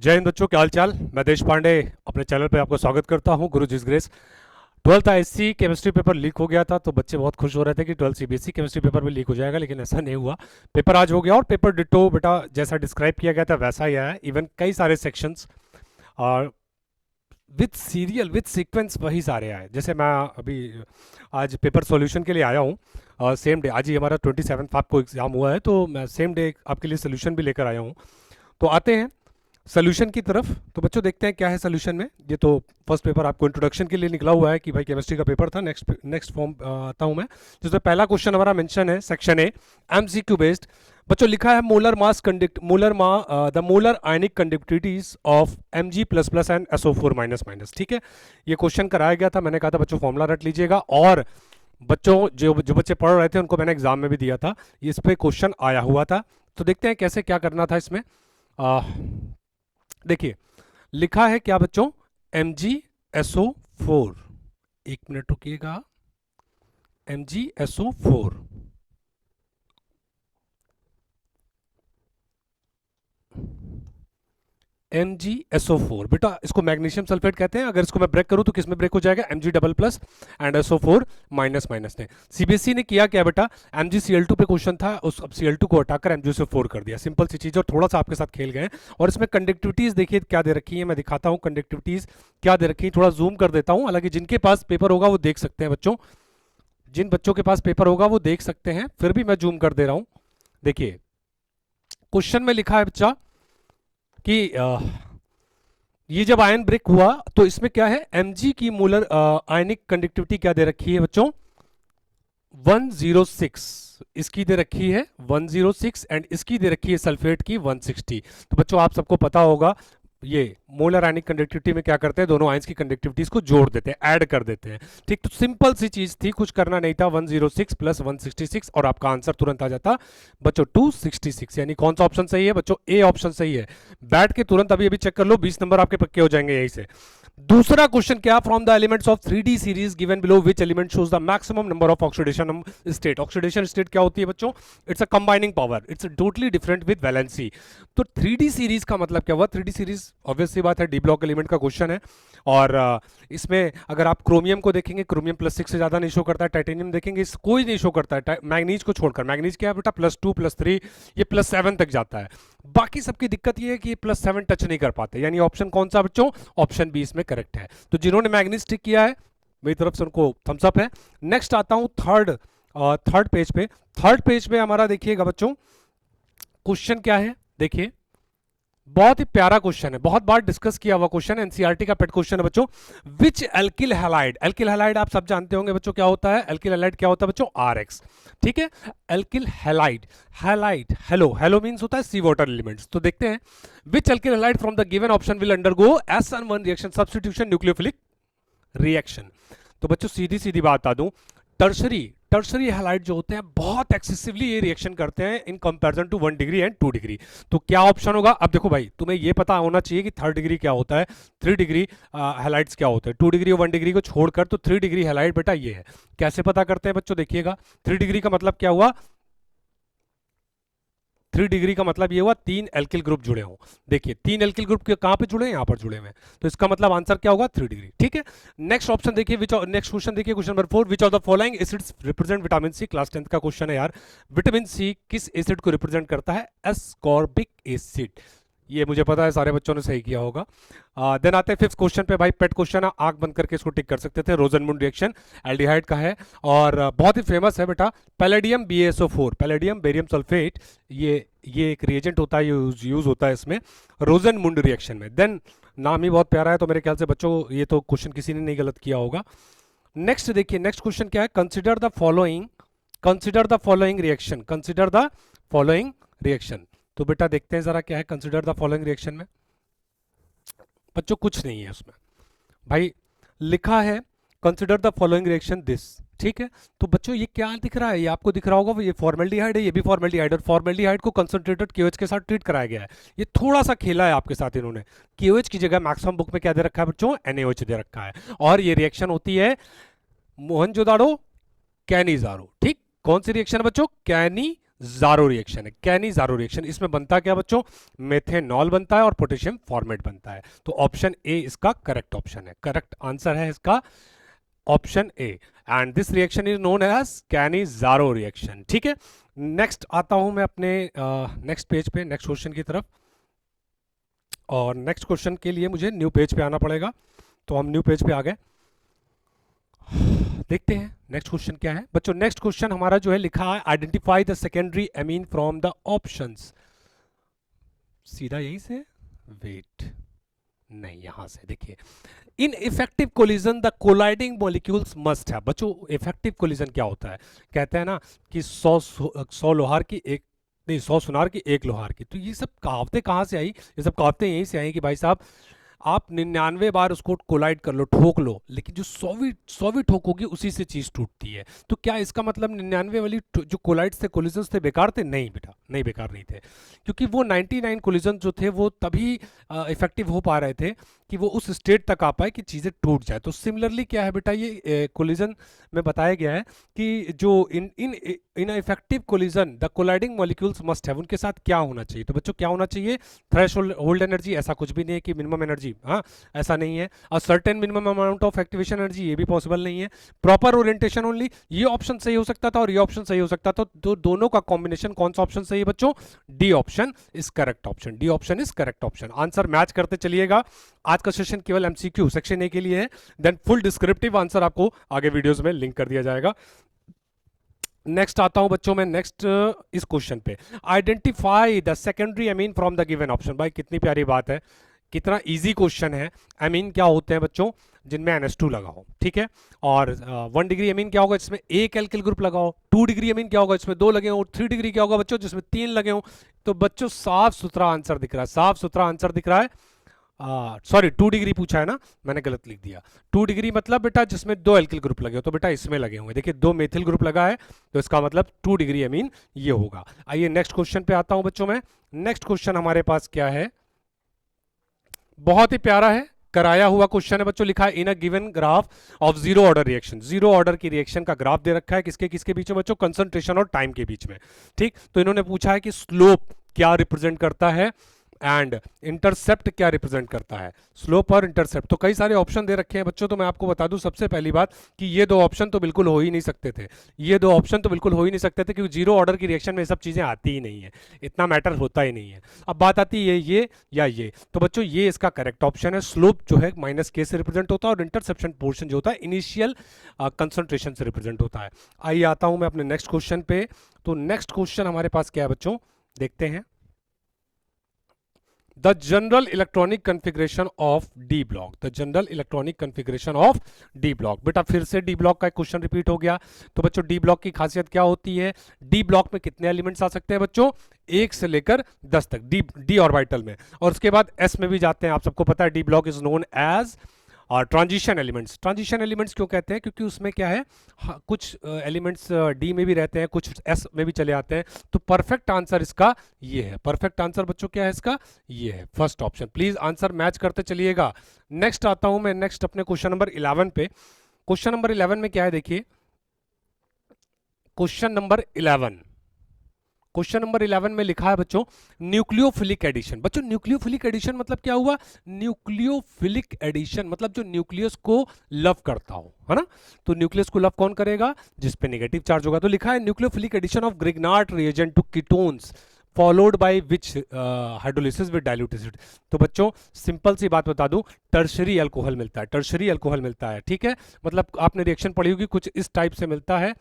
जय हिंद बच्चों, क्या हाल चाल। मैं देश पांडे अपने चैनल पे आपको स्वागत करता हूं। गुरु जिस grace. 12th ISC chemistry paper leak हो गया था तो बच्चे बहुत खुश हो रहे थे कि 12th सीबीएसई केमिस्ट्री पेपर भी लीक हो जाएगा, लेकिन ऐसा नहीं हुआ। पेपर आज हो गया और पेपर डिटो बेटा जैसा डिस्क्राइब किया गया था वैसा ही आया। इवन कई सारे सेक्शंस और विथ सीरियल विथ सीक्वेंस वही सारे आए। जैसे मैं अभी आज पेपर सॉल्यूशन के लिए आया हूँ। सेम डे आज ही हमारा 27 को एग्जाम हुआ है, तो मैं सेम डे आपके लिए सोल्यूशन भी लेकर आया हूँ। तो आते हैं सोल्यूशन की तरफ। तो बच्चों देखते हैं क्या है सोल्यूशन में। ये तो फर्स्ट पेपर आपको इंट्रोडक्शन के लिए निकला हुआ है कि भाई केमिस्ट्री का पेपर था। नेक्स्ट फॉर्म आता हूं मैं, जिसमें पहला क्वेश्चन हमारा मेंशन है सेक्शन ए एमसीक्यू बेस्ड। बच्चों लिखा है molar mass the molar ionic conductivities of Mg++ and SO4-। ठीक है, ये क्वेश्चन कराया गया था। मैंने कहा था बच्चों फॉर्मूला रट लीजिएगा, और बच्चों जो जो बच्चे पढ़ रहे थे उनको मैंने एग्जाम में भी दिया था, इस पे क्वेश्चन आया हुआ था। तो देखते हैं कैसे क्या करना था इसमें। देखिए लिखा है क्या बच्चों, MgSO4। एक मिनट रुकिएगा, MgSO4। MgSO4 बेटा इसको मैग्नीशियम सल्फेट कहते हैं। अगर इसको मैं ब्रेक करूं तो किस में ब्रेक हो जाएगा, Mg++ एंड SO4- ने। सीबीएसई ने किया क्या बेटा, MgCl2 पे क्वेश्चन था, उस अब Cl2 को हटाकर MgSO4 कर दिया। सिंपल सी चीज, और थोड़ा सा आपके साथ खेल गए। और इसमें कंडक्टिविटीज देखिए क्या दे रखी है, मैं दिखाता हूं कंडक्टिविटीज क्या दे रखी है। थोड़ा जूम कर देता हूं, हालांकि जिनके पास पेपर होगा वो देख सकते हैं बच्चों, जिन बच्चों के पास पेपर होगा वो देख सकते हैं, फिर भी मैं जूम कर दे रहा हूं। देखिए क्वेश्चन में लिखा है बच्चा कि ये जब आयन ब्रेक हुआ तो इसमें क्या है, Mg की मोलर आयनिक कंडक्टिविटी क्या दे रखी है बच्चों, 106। इसकी दे रखी है 106 एंड इसकी दे रखी है सल्फेट की 160। तो बच्चों आप सबको पता होगा ये मोलर आयनिक कंडक्टिविटी में क्या करते हैं, दोनों आयंस की कंडक्टिविटीज को जोड़ देते हैं, ऐड कर देते हैं। ठीक, तो सिंपल सी चीज थी, कुछ करना नहीं था। 106 + 166 और आपका आंसर तुरंत आ जाता बच्चों 266। यानी कौन सा ऑप्शन सही है बच्चों, ए ऑप्शन सही है। बैठ के तुरंत अभी अभी चेक कर लो, 20 नंबर आपके पक्के हो जाएंगे यहीं से। दूसरा क्वेश्चन क्या, from the elements of 3D series given below which element shows the maximum number of oxidation state. Oxidation state क्या होती है बच्चों, it's a combining power, it's totally different with valency. तो 3D सीरीज का मतलब क्या हुआ, 3D सीरीज ऑब्वियस सी बात है डी ब्लॉक एलिमेंट का क्वेश्चन है। और इसमें अगर आप क्रोमियम को देखेंगे, क्रोमियम +6 से ज्यादा नहीं शो करता है। टाइटेनियम देखेंगे, कोई नहीं शो करता है, मैग्नीज को छोड़कर। मैग्नीज क्या है बेटा, +2 +3 ये +7 तक जाता है। बाकी सबकी दिक्कत ये है कि +7 टच नहीं कर पाते। यानी ऑप्शन कौन सा बच्चों, ऑप्शन बी इसमें करेक्ट है। तो जिन्होंने मैग्नीज टिक किया है मेरी तरफ से उनको थम्स अप है। नेक्स्ट आता हूं थर्ड पेज पे। थर्ड पेज पे हमारा देखिएगा बच्चों क्वेश्चन क्या है। देखिए बहुत ही प्यारा क्वेश्चन है, बहुत बार डिस्कस किया हुआ क्वेश्चन, एनसीईआरटी का पेट क्वेश्चन है बच्चों। विच एल्किल हैलाइड, एल्किल हैलाइड आप सब जानते होंगे बच्चों क्या होता है, एल्किल हैलाइड क्या होता है बच्चों, RX। ठीक है, alkyl halide, halide halo means होता है सी वाटर एलिमेंट्स। तो देखते हैं, which alkyl halide from the given option will undergo SN1 reaction, substitution nucleophilic reaction. तो बच्चों सीधी सीधी बात बता दूं, टर्शरी हैलाइड जो होते हैं बहुत एक्सेसिवली ये रिएक्शन करते हैं in comparison to 1 degree and 2 degree. तो क्या ऑप्शन होगा, अब देखो भाई तुम्हें ये पता होना चाहिए कि 3rd डिग्री क्या होता है, 3 डिग्री हैलाइड्स क्या होते हैं। 2 डिग्री और 1 डिग्री को छोड़कर तो 3 डिग्री हैलाइड बेटा ये है। कैसे पता करते हैं बच्चों, देखिएगा 3 डिग्री का मतलब क्या हुआ, 3 डिग्री का मतलब ये हुआ 3 एल्किल ग्रुप जुड़े हों। देखिए 3 एल्किल ग्रुप कहां पे जुड़े हैं, यहां पर जुड़े हुए हैं। तो इसका मतलब आंसर क्या होगा, 3 डिग्री। ठीक है, नेक्स्ट ऑप्शन देखिए, नेक्स्ट क्वेश्चन देखिए, question number 4, which of the following acids represent vitamin C. Class 10th का क्वेश्चन है यार। विटामिन सी किस एसिड को रिप्रेजेंट करता है, एस्कॉर्बिक एसिड। ये मुझे पता है सारे बच्चों ने सही किया होगा। देन आते हैं 5th क्वेश्चन पे। भाई पेट क्वेश्चन है, आंख बंद करके इसको टिक कर सकते थे। रोजनमुंड रिएक्शन एल्डिहाइड का है और बहुत ही फेमस है बेटा, palladium BaSO4, palladium barium sulphate, ये एक रिएजेंट होता है, यूज होता है इसमें रोजनमुंड रिएक्शन में। देन नाम ही बहुत प्यारा है, तो मेरे ख्याल से बच्चों ये तो क्वेश्चन किसी ने नहीं गलत किया होगा। नेक्स्ट देखिए, नेक्स्ट क्वेश्चन क्या है, consider the following reaction, consider the following reaction. तो बेटा देखते हैं जरा क्या है कंसिडर द फॉलोइंग रिएक्शन में। बच्चों कुछ नहीं है उसमें भाई, लिखा है consider the following reaction this. ठीक है, तो बच्चों ये क्या दिख रहा है, ये आपको दिख रहा होगा, ये फॉर्मेल्डिहाइड है, ये भी फॉर्मेल्डिहाइड, और फॉर्मेल्डिहाइड को कंसंट्रेटेड KOH के साथ ट्रीट कराया गया है। ये थोड़ा सा खेला है आपके साथ इन्होंने, KOH की जगह मैक्सिमम बुक में क्या दे रखा है बच्चों, NaOH दे रखा है। और ये रिएक्शन होती है मोहनजोदाड़ो कैनिजारो। ठीक, कौन सी रिएक्शन है बच्चों, कैनी ज़ारो रिएक्शन है, कैनी ज़ारो रिएक्शन। इसमें बनता क्या बच्चों, मेथेनॉल बनता है और पोटेशियम फॉर्मेट बनता है। तो ऑप्शन ए इसका करेक्ट ऑप्शन है, करेक्ट आंसर है इसका option A, and this reaction is known as Cannizzaro reaction. ठीक है, नेक्स्ट आता हूं मैं अपने नेक्स्ट पेज पे, नेक्स्ट क्वेश्चन की तरफ। और नेक्स्ट क्वेश्चन के लिए मुझे न्यू पेज पे आना पड़ेगा, तो हम न्यू पेज पे आ गए। देखते हैं नेक्स्ट क्वेश्चन क्या है बच्चों। नेक्स्ट क्वेश्चन हमारा जो है लिखा है, identify the secondary amine from the options. सीधा यहीं से, वेट, नहीं यहां से देखिए, इन effective collision the colliding molecules must है। बच्चों इफेक्टिव कोलिजन क्या होता है, कहते हैं ना कि 100 लोहार की एक, नहीं 100 सुनार की एक लोहार की। तो ये सब कहावतें कहाँ से आई, ये सब कहावतें यहीं से आई कि भाई साहब आप 99 बार उसको कोलाइड कर लो, ठोक लो, लेकिन जो 100वीं ठोकोगी उसी से चीज टूटती है। तो क्या इसका मतलब 99 वाली जो कोलाइड्स थे, कोलिजन्स थे, बेकार थे? नहीं बेटा, नहीं बेकार नहीं थे, क्योंकि वो 99 कोलिजन जो थे वो तभी इफेक्टिव हो पा रहे थे कि वो उस स्टेट तक आ पाए कि चीज़ें टूट जाए। तो सिमिलरली क्या है बेटा, ये कोलिजन में बताया गया है कि जो in in in effective collision the colliding molecules must have, उनके साथ क्या होना चाहिए। तो बच्चों क्या होना चाहिए, थ्रेश होल्ड एनर्जी, ऐसा कुछ भी नहीं है कि मिनिमम एनर्जी, हाँ ऐसा नहीं है। और certain minimum amount of activation energy, ये भी पॉसिबल नहीं है। प्रॉपर ओरिएंटेशन ओनली, ये ऑप्शन सही हो सकता था और ये ऑप्शन सही हो सकता था। तो दोनों का कॉम्बिनेशन कौन सा ऑप्शन सही है बच्चों, D option is correct option, D option is correct option. Answer match करते चलिएगा। आज का सेशन केवल एमसीक्यू सेक्शन ए के लिए है, देन फुल डिस्क्रिप्टिव आंसर आपको आगे वीडियोस में लिंक कर दिया जाएगा। नेक्स्ट आता हूं बच्चों में, नेक्स्ट इस क्वेश्चन पे, identify the secondary amine from the given option. भाई कितनी प्यारी बात है, कितना इजी क्वेश्चन है। अमीन क्या होते हैं बच्चों, जिनमें NH2 लगा हो, ठीक है। और 1 डिग्री अमीन क्या होगा, जिसमें एक एल्किल ग्रुप लगा हो। 2 डिग्री अमीन क्या होगा, जिसमें 2 लगे हो। 3 डिग्री क्या होगा बच्चों, जिसमें 3 लगे हो। तो बच्चों साफ सुथरा आंसर दिख रहा है, साफ सुथरा आंसर दिख रहा है। सॉरी 2 डिग्री पूछा है ना, मैंने गलत लिख दिया। 2 डिग्री मतलब बेटा जिसमें 2 एल्किल ग्रुप लगे हो, तो बेटा इसमें लगे होंगे। देखिए 2 मेथिल ग्रुप लगा है, तो इसका मतलब 2 डिग्री अमीन ये होगा। आइए नेक्स्ट क्वेश्चन पे आता हूं बच्चों में। नेक्स्ट क्वेश्चन हमारे पास क्या है, बहुत ही प्यारा है, कराया हुआ क्वेश्चन है बच्चों। लिखा है in a given graph of zero order reaction, zero order की रिएक्शन का ग्राफ दे रखा है, किसके किसके बीच में बच्चों, कंसंट्रेशन और टाइम के बीच में। ठीक, तो इन्होंने पूछा है कि स्लोप क्या रिप्रेजेंट करता है एंड इंटरसेप्ट क्या रिप्रेजेंट करता है, स्लोप और इंटरसेप्ट। तो कई सारे ऑप्शन दे रखे हैं बच्चों, तो मैं आपको बता दूं सबसे पहली बात कि ये दो ऑप्शन तो बिल्कुल हो ही नहीं सकते थे, ये दो ऑप्शन तो बिल्कुल हो ही नहीं सकते थे, क्योंकि जीरो ऑर्डर की रिएक्शन में ये सब चीजें आती ही नहीं है, इतना मैटर होता ही नहीं है। अब बात आती है ये या ये, तो बच्चों ये इसका करेक्ट ऑप्शन है। स्लोप जो है -k से रिप्रेजेंट होता है और इंटरसेप्शन पोर्शन जो होता है इनिशियल कंसंट्रेशन से रिप्रेजेंट होता है। आइए आता हूं मैं अपने नेक्स्ट क्वेश्चन पे। तो नेक्स्ट क्वेश्चन हमारे पास क्या है बच्चों, देखते हैं। The general electronic configuration of D block, the general electronic configuration of D block. बेटा फिर से डी ब्लॉक का एक क्वेश्चन रिपीट हो गया। तो बच्चों डी ब्लॉक की खासियत क्या होती है, डी ब्लॉक में कितने एलिमेंट्स आ सकते हैं बच्चों, 1 से लेकर 10 तक, डी ऑर्बिटल में। और उसके बाद एस में भी जाते हैं, आप सबको पता है D block is known as और ट्रांजिशन एलिमेंट्स। ट्रांजिशन एलिमेंट्स क्यों कहते हैं, क्योंकि उसमें क्या है, कुछ एलिमेंट्स डी में भी रहते हैं, कुछ एस में भी चले आते हैं। तो परफेक्ट आंसर इसका ये है, परफेक्ट आंसर बच्चों क्या है इसका, ये है first option. Please answer match करते चलिएगा। नेक्स्ट आता हूं मैं, नेक्स्ट अपने क्वेश्चन नंबर 11 पे। क्वेश्चन नंबर 11 में क्या है, देखिए क्वेश्चन नंबर 11, क्वेश्चन नंबर 11 में लिखा है बच्चों न्यूक्लियोफिलिक एडिशन। बच्चों न्यूक्लियोफिलिक एडिशन मतलब क्या हुआ, न्यूक्लियोफिलिक एडिशन मतलब जो न्यूक्लियस को लव करता हो, है ना। तो न्यूक्लियस को लव कौन करेगा, जिस पे नेगेटिव चार्ज होगा। तो लिखा है nucleophilic addition of Grignard reagent to ketones followed by which hydrolysis with dilute acid. तो बच्चों सिंपल सी बात बता दूं, टर्शरी अल्कोहल मिलता है, टर्शरी अल्कोहल मिलता है, ठीक है। मतलब आपने रिएक्शन पढ़ी होगी, कुछ इस टाइप से मिलता है,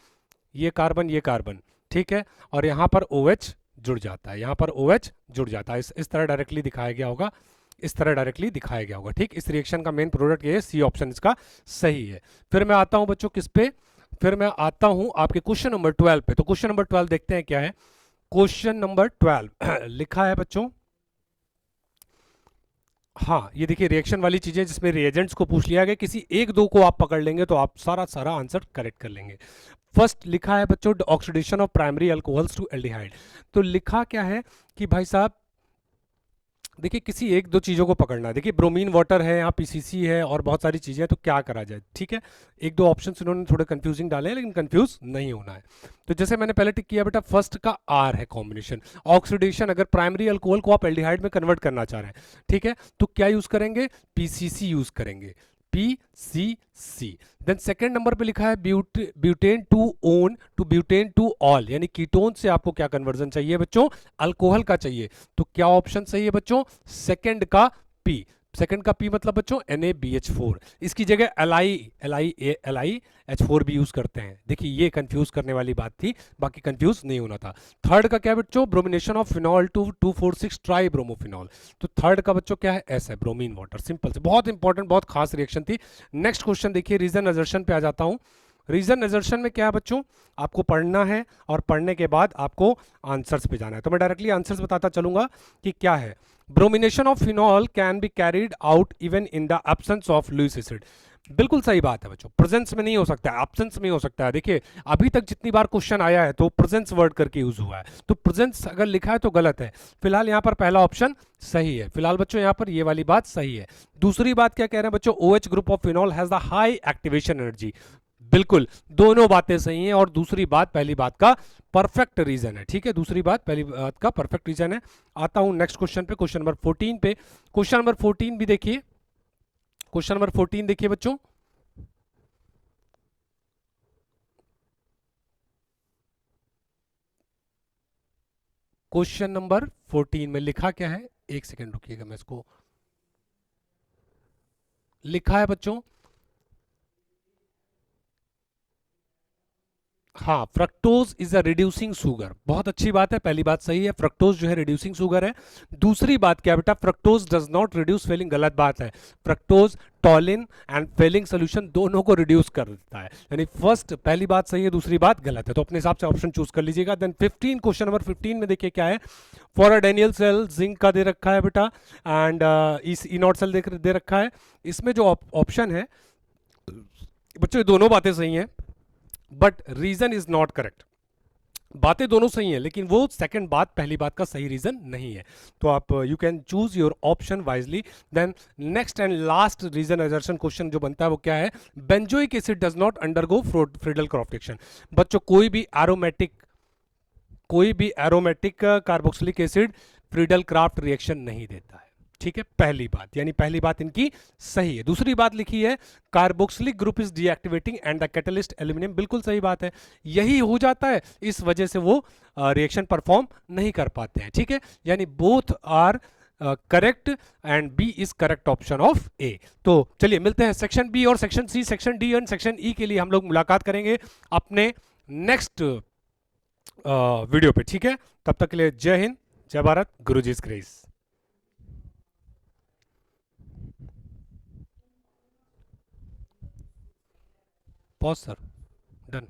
ये कार्बन, ठीक है, और यहां पर OH जुड़ जाता है, यहां पर OH जुड़ जाता है। इस तरह डायरेक्टली दिखाया गया होगा, इस तरह डायरेक्टली दिखाया गया होगा, ठीक। इस रिएक्शन का मेन प्रोडक्ट ये है, सी ऑप्शन इसका सही है। फिर मैं आता हूं बच्चों किस पे, फिर मैं आता हूं आपके क्वेश्चन नंबर 12 पे। तो क्वेश्चन नंबर 12 देखते हैं क्या है। क्वेश्चन नंबर 12 लिखा है बच्चों, हाँ ये देखिए रिएक्शन वाली चीजें जिसमें रिएजेंट्स को पूछ लिया गया, किसी एक दो को आप पकड़ लेंगे तो आप सारा आंसर करेक्ट कर लेंगे। फर्स्ट लिखा है बच्चों oxidation of primary alcohols to aldehyde. तो लिखा क्या है कि भाई साहब देखिए किसी एक दो चीज़ों को पकड़ना है। देखिए ब्रोमीन वाटर है, यहाँ पीसीसी है और बहुत सारी चीज़ें हैं, तो क्या करा जाए, ठीक है। एक दो ऑप्शन इन्होंने थोड़े कंफ्यूजिंग डाले हैं, लेकिन कंफ्यूज नहीं होना है। तो जैसे मैंने पहले टिक किया बेटा, फर्स्ट का आर है कॉम्बिनेशन ऑक्सीडेशन, अगर प्राइमरी अल्कोहल को आप एल्डिहाइड में कन्वर्ट करना चाह रहे हैं, ठीक है, तो क्या यूज़ करेंगे, पीसीसी यूज़ करेंगे, पीसीसी। देन सेकेंड नंबर पे लिखा है butan two one to butan two ol, यानी कीटोन से आपको क्या कन्वर्जन चाहिए बच्चों, अल्कोहल का चाहिए। तो क्या ऑप्शन सही है बच्चों, सेकंड का पी। सेकंड का पी मतलब बच्चों NaBH4, इसकी जगह Li भी यूज करते हैं। देखिए ये कंफ्यूज करने वाली बात थी, बाकी कंफ्यूज नहीं होना था। थर्ड का क्या बच्चों, bromination of phenol to 2,4,6 tribromophenol. तो थर्ड का बच्चों क्या है, ऐसा है ब्रोमीन वाटर, सिंपल से, बहुत इंपॉर्टेंट, बहुत खास रिएक्शन थी। नेक्स्ट क्वेश्चन देखिए, रीजन असर्शन पे आ जाता हूं। रीजन असर्शन में क्या है बच्चों, आपको पढ़ना है और पढ़ने के बाद आपको आंसर्स पे जाना है। तो मैं डायरेक्टली आंसर्स बताता चलूंगा कि क्या है। Bromination of phenol can be carried out even in the absence of Lewis acid. बिल्कुल सही बात है बच्चों, प्रेजेंस में नहीं हो सकता है, एब्सेंस में हो सकता है। देखिए अभी तक जितनी बार क्वेश्चन आया है तो प्रेजेंस वर्ड करके यूज हुआ है, तो प्रेजेंस अगर लिखा है तो गलत है। फिलहाल यहाँ पर पहला ऑप्शन सही है, फिलहाल बच्चों यहाँ पर ये वाली बात सही है। दूसरी बात क्या कह रहे हैं बच्चों, OH group of phenol has the high activation energy. बिल्कुल दोनों बातें सही हैं, और दूसरी बात पहली बात का परफेक्ट रीजन है, ठीक है, दूसरी बात पहली बात का परफेक्ट रीजन है। आता हूं नेक्स्ट क्वेश्चन पे, क्वेश्चन नंबर 14 पे। क्वेश्चन नंबर 14 भी देखिए, क्वेश्चन नंबर 14 देखिए बच्चों। क्वेश्चन नंबर 14 में लिखा क्या है, एक सेकेंड रुकिएगा, मैं इसको, लिखा है बच्चों, हाँ, fructose is a reducing sugar. बहुत अच्छी बात है, पहली बात सही है, फ्रक्टोज जो है रिड्यूसिंग शुगर है। दूसरी बात क्या बेटा, fructose does not reduce Fehling, गलत बात है। Fructose Tollen and Fehling solution दोनों को रिड्यूस कर देता है, यानी फर्स्ट पहली बात सही है, दूसरी बात गलत है, तो अपने हिसाब से ऑप्शन चूज कर लीजिएगा। देन 15, क्वेश्चन नंबर 15 में देखिए क्या है, for a Daniell cell zinc का दे रखा है बेटा, एंड इस इनॉट सेल दे रखा है। इसमें जो ऑप्शन है बच्चों, ये दोनों बातें सही हैं, but reason is not correct. बातें दोनों सही हैं, लेकिन वो सेकंड बात पहली बात का सही रीजन नहीं है। तो आप you can choose your option wisely. Then next and last reason assertion question जो बनता है वो क्या है, benzoic acid does not undergo Friedel Crafts reaction. बच्चों कोई भी aromatic carboxylic acid Friedel Crafts reaction नहीं देता है, ठीक है, पहली बात, यानी पहली बात इनकी सही है। दूसरी बात लिखी है, carboxylic group is deactivating and the catalyst aluminium, बिल्कुल सही बात है, यही हो जाता है, इस वजह से वो रिएक्शन परफॉर्म नहीं कर पाते हैं, ठीक है, यानी both are correct and B is correct option of A. तो चलिए मिलते हैं सेक्शन बी और section C, section D and section E के लिए हम लोग मुलाकात करेंगे अपने नेक्स्ट वीडियो पे, ठीक है। तब तक के लिए जय हिंद, जय भारत, गुरु जी ग्रेस। Pause sir, done.